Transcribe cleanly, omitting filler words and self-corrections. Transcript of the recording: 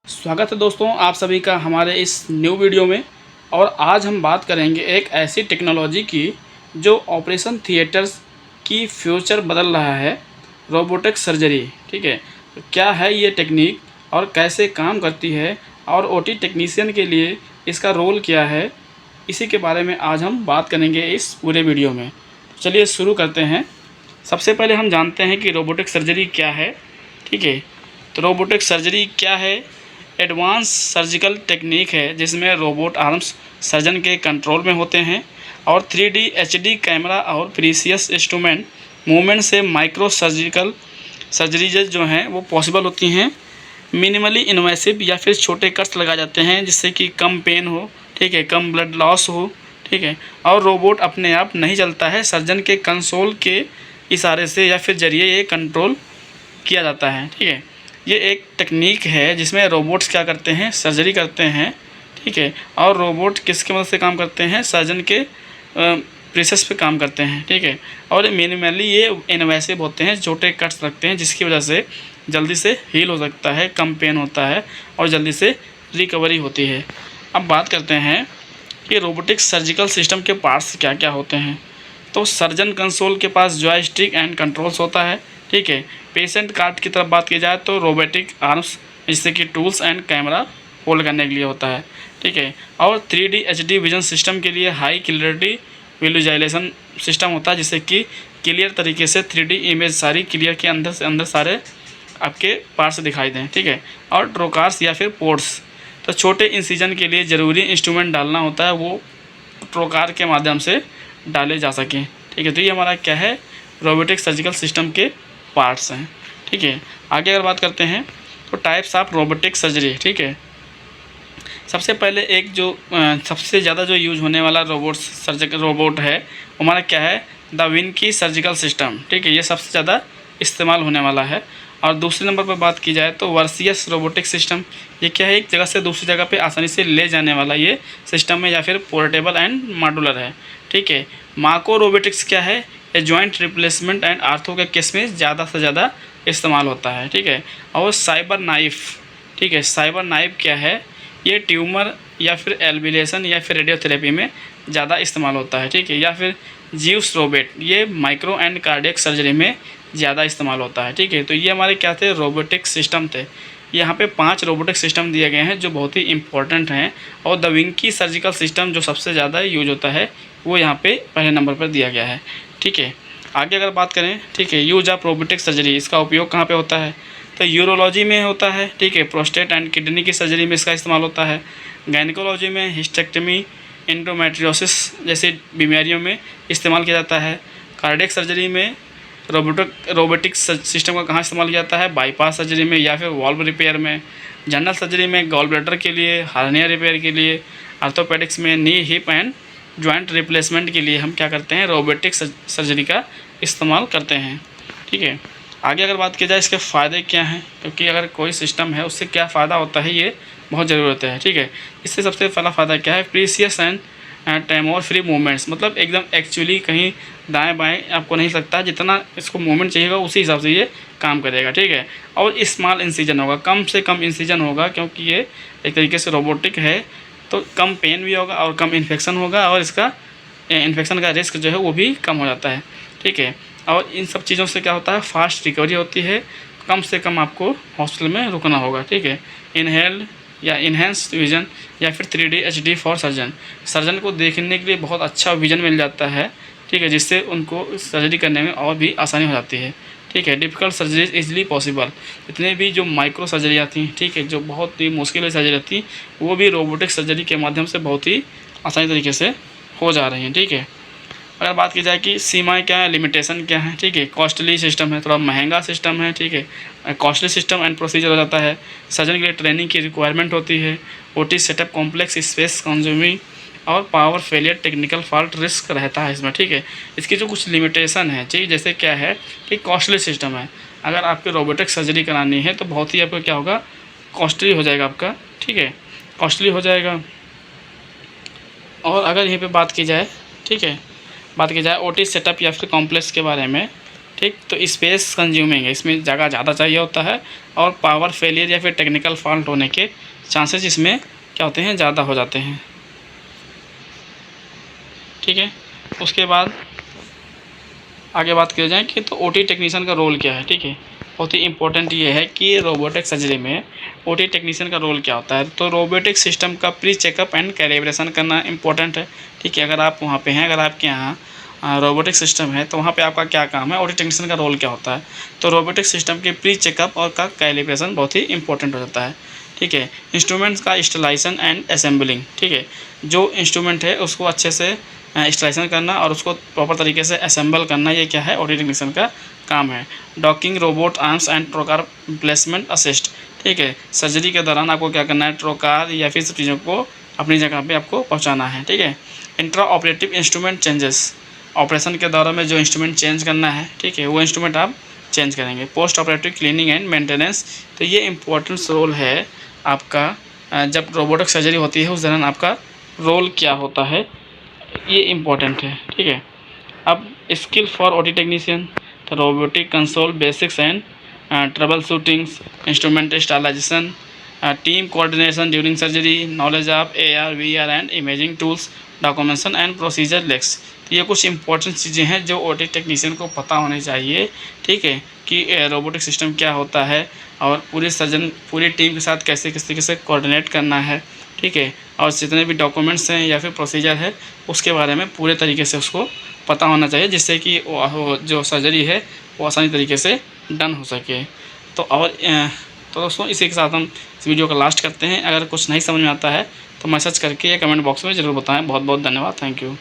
स्वागत है दोस्तों आप सभी का हमारे इस न्यू वीडियो में। और आज हम बात करेंगे एक ऐसी टेक्नोलॉजी की जो ऑपरेशन थिएटर्स की फ्यूचर बदल रहा है, रोबोटिक सर्जरी। ठीक है, तो क्या है ये टेक्निक और कैसे काम करती है और ओटी टेक्नीशियन के लिए इसका रोल क्या है, इसी के बारे में आज हम बात करेंगे इस पूरे वीडियो में। तो चलिए शुरू करते हैं। सबसे पहले हम जानते हैं कि रोबोटिक सर्जरी क्या है। ठीक है, तो रोबोटिक सर्जरी क्या है? एडवांस सर्जिकल टेक्निक है जिसमें रोबोट आर्म्स सर्जन के कंट्रोल में होते हैं और 3D HD कैमरा और प्रीसियस इंस्ट्रूमेंट मूवमेंट से माइक्रो सर्जिकल सर्जरीज जो हैं वो पॉसिबल होती हैं। मिनिमली इन्वेसिव या फिर छोटे कट्स लगाए जाते हैं जिससे कि कम पेन हो, ठीक है, कम ब्लड लॉस हो, ठीक है, और रोबोट अपने आप नहीं चलता है, सर्जन के कंसोल के इशारे से या फिर ज़रिए ये कंट्रोल किया जाता है। ठीक है, ये एक टेक्निक है जिसमें रोबोट्स क्या करते हैं, सर्जरी करते हैं। ठीक है, और रोबोट किसकी मदद से काम करते हैं, सर्जन के प्रेशर्स पे काम करते हैं। ठीक है, और मिनिमली ये इन्वेसिव होते हैं, छोटे कट्स रखते हैं जिसकी वजह से जल्दी से हील हो सकता है, कम पेन होता है और जल्दी से रिकवरी होती है। अब बात करते हैं कि रोबोटिक सर्जिकल सिस्टम के पार्ट्स क्या क्या होते हैं। तो सर्जन कंसोल के पास जॉयस्टिक एंड कंट्रोल्स होता है। ठीक है, पेशेंट कार्ड की तरफ बात की जाए तो रोबोटिक आर्म्स जिससे कि टूल्स एंड कैमरा होल्ड करने के लिए होता है। ठीक है, और 3D HD विजन सिस्टम के लिए हाई क्लियरिटी विजुअलाइजेशन सिस्टम होता है जिससे कि क्लियर तरीके से 3D इमेज सारी क्लियर के अंदर से अंदर सारे आपके पार्ट्स दिखाई दें। ठीक है, और ट्रोकार्स या फिर पोर्ट्स, तो छोटे इंसिजन के लिए ज़रूरी इंस्ट्रूमेंट डालना होता है, वो ट्रोकार के माध्यम से डाले जा सकें। ठीक है, तो ये हमारा क्या है, रोबोटिक सर्जिकल सिस्टम के पार्ट्स हैं। ठीक है, आगे अगर बात करते हैं तो टाइप्स ऑफ रोबोटिक सर्जरी। ठीक है, सबसे पहले एक जो सबसे ज़्यादा जो यूज होने वाला रोबोट है हमारा क्या है, द विंकी सर्जिकल सिस्टम। ठीक है, ये सबसे ज़्यादा इस्तेमाल होने वाला है। और दूसरे नंबर पर बात की जाए तो वर्सियस रोबोटिक सिस्टम, ये क्या है, एक जगह से दूसरी जगह पे आसानी से ले जाने वाला ये सिस्टम है या फिर पोर्टेबल एंड मॉड्यूलर है। ठीक है, माको रोबोटिक्स क्या है, ये जॉइंट रिप्लेसमेंट एंड आर्थो के केस में ज़्यादा से ज़्यादा इस्तेमाल होता है। ठीक है, और साइबर नाइफ, ठीक है, साइबर नाइफ क्या है, ये ट्यूमर या फिर एल्बिलेशन या फिर रेडियोथेरेपी में ज़्यादा इस्तेमाल होता है। ठीक है, या फिर जीव्स रोबोट, ये माइक्रो एंड कार्डियक सर्जरी में ज़्यादा इस्तेमाल होता है। ठीक है, तो ये हमारे क्या थे, रोबोटिक सिस्टम थे। यहाँ पे 5 रोबोटिक सिस्टम दिए गए हैं जो बहुत ही इंपॉर्टेंट हैं, और द विंकी सर्जिकल सिस्टम जो सबसे ज़्यादा यूज होता है वो यहाँ पे पहले नंबर पर दिया गया है। ठीक है, आगे अगर बात करें, ठीक है, यूज ऑफ रोबोटिक सर्जरी, इसका उपयोग कहाँ पे होता है, तो यूरोलॉजी में होता है। ठीक है, प्रोस्टेट एंड किडनी की सर्जरी में इसका इस्तेमाल होता है। गायनिकोलॉजी में हिस्टेक्टमी, एंडोमेट्रियोसिस जैसी बीमारियों में इस्तेमाल किया जाता है। कार्डियक सर्जरी में रोबोटिक सिस्टम का कहाँ इस्तेमाल किया जाता है, बाईपास सर्जरी में या फिर वॉल्व रिपेयर में। जनरल सर्जरी में गॉल ब्लैडर के लिए, हार्निया रिपेयर के लिए। आर्थोपेडिक्स में नी हिप एंड जॉइंट रिप्लेसमेंट के लिए हम क्या करते हैं, रोबोटिक सर्जरी का इस्तेमाल करते हैं। ठीक है, आगे अगर बात की जाए इसके फ़ायदे क्या हैं, क्योंकि अगर कोई सिस्टम है उससे क्या फ़ायदा होता है ये बहुत ज़रूरत है। ठीक है, इससे सबसे पहला फ़ायदा क्या है, प्रीसियस एंड टाइम और फ्री मूवमेंट्स, मतलब एकदम एक्चुअली कहीं दाएं बाएं आपको नहीं लगता, जितना इसको मूवमेंट चाहिएगा उसी हिसाब से ये काम करेगा। ठीक है, और स्मॉल इंसिजन होगा, कम से कम इंसिजन होगा, क्योंकि ये एक तरीके से रोबोटिक है तो कम पेन भी होगा और कम इन्फेक्शन होगा, और इसका इन्फेक्शन का रिस्क जो है वो भी कम हो जाता है। ठीक है, और इन सब चीज़ों से क्या होता है, फास्ट रिकवरी होती है, कम से कम आपको हॉस्पिटल में रुकना होगा। ठीक है, इनहेल्ड या इन्हेंस्ड विजन या फिर 3D HD फॉर सर्जन को देखने के लिए बहुत अच्छा विजन मिल जाता है। ठीक है, जिससे उनको सर्जरी करने में और भी आसानी हो जाती है। ठीक है, डिफ़िकल्ट सर्जरी इजली पॉसिबल, इतने भी जो माइक्रो सर्जरी आती हैं, ठीक है, जो बहुत ही मुश्किल सर्जरी आती हैं, वो भी रोबोटिक सर्जरी के माध्यम से बहुत ही आसानी तरीके से हो जा रही हैं। ठीक है, अगर बात की जाए कि सीमाएं क्या है, लिमिटेशन क्या है, ठीक है, कॉस्टली सिस्टम है, थोड़ा महंगा सिस्टम है। ठीक है, कॉस्टली सिस्टम एंड प्रोसीजर हो जाता है, सर्जन के लिए ट्रेनिंग की रिक्वायरमेंट होती है, OT setup complex, space consuming और power failure, technical fault risk रहता है इसमें। ठीक है, इसकी जो कुछ लिमिटेशन है, ठीक, जैसे क्या है कि कॉस्टली सिस्टम है, अगर आपके रोबोटिक सर्जरी करानी है तो बहुत ही आपको क्या होगा, कॉस्टली हो जाएगा आपका। ठीक है, कॉस्टली हो जाएगा। और अगर यहीं पे बात की जाए, ठीक है, बात की जाए ओटी सेटअप या फिर कॉम्प्लेक्स के बारे में, ठीक। तो स्पेस कंज्यूमिंग है, इसमें जगह ज़्यादा चाहिए होता है और पावर फेलियर या फिर टेक्निकल फॉल्ट होने के चांसेस इसमें क्या होते हैं, ज़्यादा हो जाते हैं। ठीक है। उसके बाद आगे बात की जाए कि तो ओटी टेक्नीशियन का रोल क्या है। ठीक है, बहुत ही इंपॉर्टेंट ये है कि रोबोटिक सर्जरी में ओटी टेक्नीशियन का रोल क्या होता है। तो रोबोटिक सिस्टम का प्री चेकअप एंड कैलिब्रेशन करना इंपॉर्टेंट है। ठीक है, अगर आप वहाँ पे हैं, अगर आपके यहाँ रोबोटिक सिस्टम है तो वहाँ पे आपका क्या काम है, ओटी टेक्नीशियन का रोल क्या होता है। तो रोबोटिक सिस्टम के प्री चेकअप और का कैलिब्रेशन बहुत ही इंपॉर्टेंट हो जाता है। ठीक है, इंस्ट्रूमेंट्स का इंस्टॉलेशन एंड असेंबलिंग। ठीक है, जो इंस्ट्रूमेंट है उसको अच्छे से इंस्टॉलेशन करना और उसको प्रॉपर तरीके से असेंबल करना, ये क्या है, ऑडियो टेक्नीशियन का काम है। Docking robot arms and trocar placement assist. ठीक है, सर्जरी के दौरान आपको क्या करना है, ट्रोकार या फिर सब चीज़ों को अपनी जगह पे आपको पहुंचाना है। ठीक है। Intra operative instrument changes, operation के दौरान में जो इंस्ट्रूमेंट चेंज करना है, ठीक है, वो इंस्ट्रूमेंट आप चेंज करेंगे। Post operative cleaning and maintenance, तो ये इंपॉर्टेंट रोल है आपका। जब रोबोटिक सर्जरी होती है उस दौरान आपका रोल क्या होता है, ये इम्पोर्टेंट है। ठीक है। अब स्किल फॉर ओटी टेक्नीशियन, तो robotic console basics and troubleshootings, instrument installation, team coordination during surgery, knowledge of AR VR and imaging tools, documentation and procedure lex. तो ये कुछ इंपॉर्टेंट चीज़ें हैं जो ओटी टेक्नीशियन को पता होनी चाहिए। ठीक है, कि रोबोटिक सिस्टम क्या होता है और पूरी टीम के साथ कैसे किस तरीके से कोऑर्डिनेट करना है। ठीक है, और जितने भी डॉक्यूमेंट्स हैं या फिर प्रोसीजर है उसके बारे में पूरे तरीके से उसको पता होना चाहिए, जिससे कि वो जो सर्जरी है वो आसानी तरीके से डन हो सके। तो दोस्तों, इसी के साथ हम इस वीडियो का लास्ट करते हैं। अगर कुछ नहीं समझ में आता है तो मैसेज करके या कमेंट बॉक्स में ज़रूर बताएं। बहुत बहुत धन्यवाद। Thank you.